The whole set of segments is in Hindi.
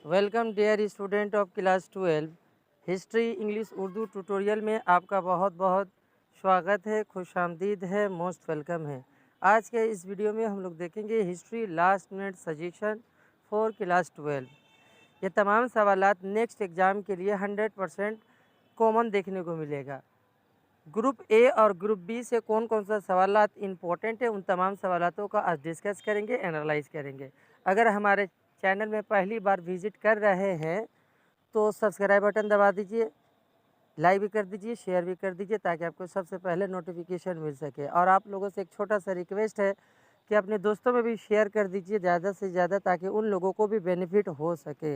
Welcome dear student of class 12 history English Urdu tutorial में आपका बहुत बहुत स्वागत है, खुशामदीद है, मोस्ट वेलकम है। आज के इस वीडियो में हम लोग देखेंगे history last minute suggestion for class 12। ये तमाम सवालात नेक्स्ट एग्ज़ाम के लिए 100% कॉमन देखने को मिलेगा। ग्रुप ए और ग्रुप बी से कौन कौन सा सवालात इम्पोर्टेंट है, उन तमाम सवालातों का आज डिस्कस करेंगे, एनालाइज करेंगे। अगर हमारे चैनल में पहली बार विजिट कर रहे हैं तो सब्सक्राइब बटन दबा दीजिए, लाइक भी कर दीजिए, शेयर भी कर दीजिए ताकि आपको सबसे पहले नोटिफिकेशन मिल सके। और आप लोगों से एक छोटा सा रिक्वेस्ट है कि अपने दोस्तों में भी शेयर कर दीजिए ज़्यादा से ज़्यादा, ताकि उन लोगों को भी बेनिफिट हो सके।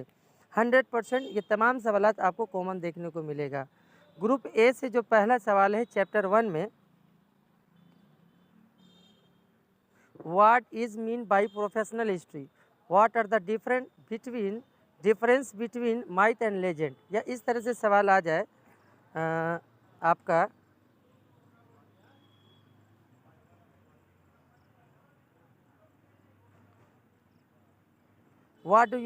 100% ये तमाम सवालात आपको कॉमन देखने को मिलेगा। ग्रुप ए से जो पहला सवाल है चैप्टर 1 में, what is mean by professional history, what are the difference between myth and legend, या इस तरह से सवाल आ जाए आपका। What do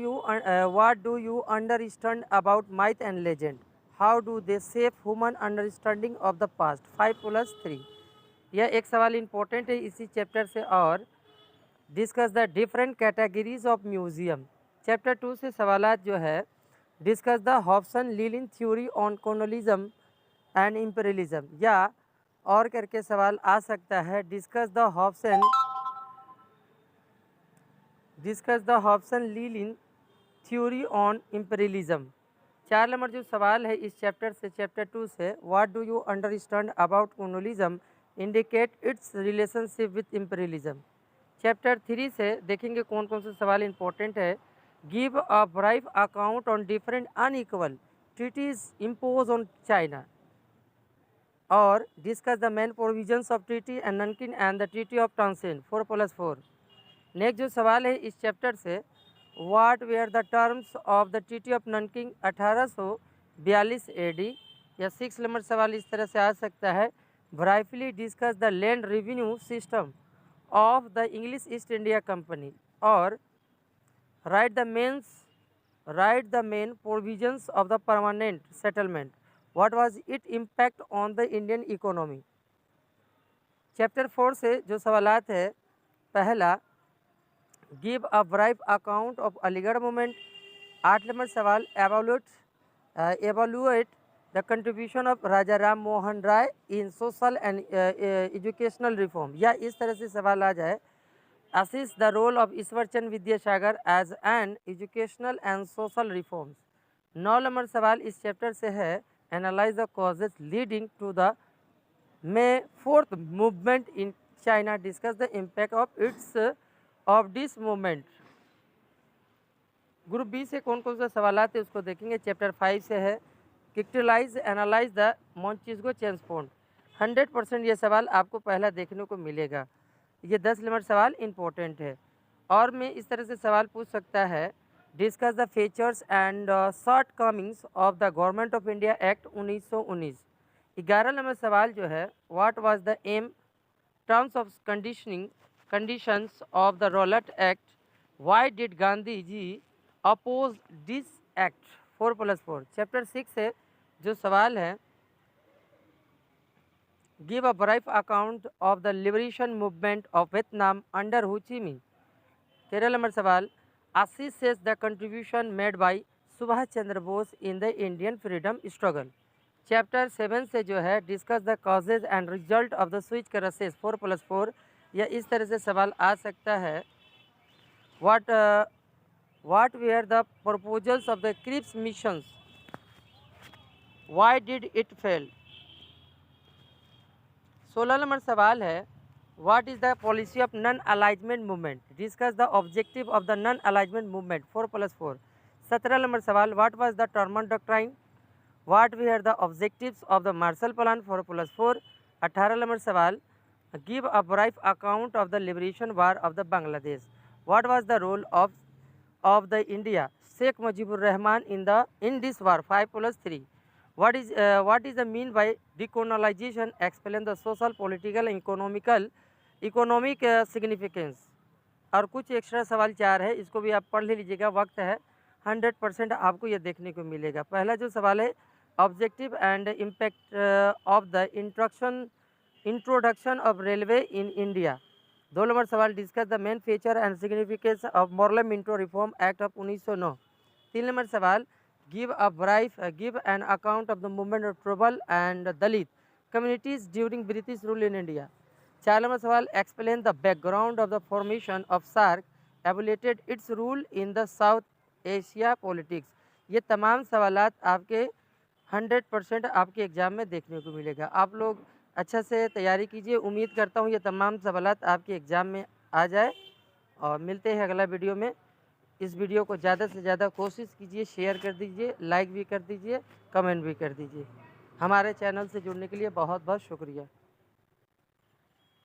you understand about myth and legend? How do they shape human understanding of the past? 5+3। यह एक सवाल इम्पोर्टेंट है इसी चैप्टर से। और discuss the different categories of museum, chapter 2 से सवालात जो है, discuss the Hobson Lenin theory on colonialism and imperialism, या और करके सवाल आ सकता है, discuss the Hobson Lenin theory on imperialism. 4 number जो सवाल है इस चैप्टर से, चैप्टर 2 से, what do you understand about colonialism, indicate its relationship with imperialism. Chapter 3 से देखेंगे कौन कौन से सवाल इंपॉर्टेंट है, give a brief account on different unequal treaties impose on China, और discuss the main provisions of treaty and Nanking and the treaty of Tientsin 4+4। Next जो सवाल है इस चैप्टर से, what were the terms of the treaty of Nanking 1842 AD, या 6 नंबर सवाल इस तरह से आ सकता है, briefly discuss the land revenue system of the English East India Company, और write the main provisions of the permanent settlement, what was it impact on the Indian economy. Chapter 4 से जो सवालात है, पहला, give a brief account of Aligarh movement. 8 number सवाल, evaluate the contribution of Raja Ram Mohan Roy in social and educational reform, या इस तरह से सवाल आ जाए, assist the role of Ishwar Chandra Vidyasagar as an educational and social reforms. 9 number सवाल इस चैप्टर से है, analyse the causes leading to the May 4th movement in China, discuss the impact of this movement. Group B से कौन कौन से सवालात है उसको देखेंगे। चैप्टर 5 से है, characterise analyse the Montesquieu change point. 100% ये सवाल आपको पहला देखने को मिलेगा। ये 10 नंबर सवाल इम्पोर्टेंट है। और मैं इस तरह से सवाल पूछ सकता है, discuss the features and shortcomings of the government of India act 1919। 11 number सवाल जो है, what was the aim, terms of conditions of the Rowlatt act, why did Gandhi ji oppose this act 4+4। Chapter 6 से जो सवाल है, give a brief account of the liberation movement of Vietnam under Ho Chi Minh. 13 number सवाल, assess the contribution made bye Subhash Chandra Bose in the Indian freedom struggle. Chapter 7 से जो है, discuss the causes and result of the Suez crisis 4+4, या इस तरह से सवाल आ सकता है, what were the proposals of the Cripps missions, why did it fail. 16 number सवाल है, what is the policy of non alignment movement, discuss the objective of the non alignment movement 4+4। 17 number सवाल, what was the Terman doctrine, what were the objectives of the Marshall plan 4+4। 18 number सवाल, give a brief account of the liberation war of the Bangladesh, what was the role of the India Sheikh Mujibur Rahman in this war 5+3। what is the mean by decolonization, explain the social, political, economic significance। और कुछ एक्स्ट्रा सवाल 4 है, इसको भी आप पढ़ लीजिएगा, वक्त है 100% आपको ये देखने को मिलेगा। पहला जो सवाल है, objective and impact of the introduction of railway in India. 2 number सवाल, discuss the main feature and significance of Morley Minto reform act of 1909। 3 number सवाल, give an account of the movement of tribal and Dalit communities during British rule in India. 4 number सवाल, explain the background of the formation of SAARC evaluate its role in the South Asia politics. ये तमाम सवालात आपके 100% आपके एग्ज़ाम में देखने को मिलेगा। आप लोग अच्छा से तैयारी कीजिए। उम्मीद करता हूँ ये तमाम सवालात आपके एग्ज़ाम में आ जाए, और मिलते हैं अगला वीडियो में। इस वीडियो को ज़्यादा से ज़्यादा कोशिश कीजिए, शेयर कर दीजिए, लाइक भी कर दीजिए, कमेंट भी कर दीजिए। हमारे चैनल से जुड़ने के लिए बहुत बहुत शुक्रिया।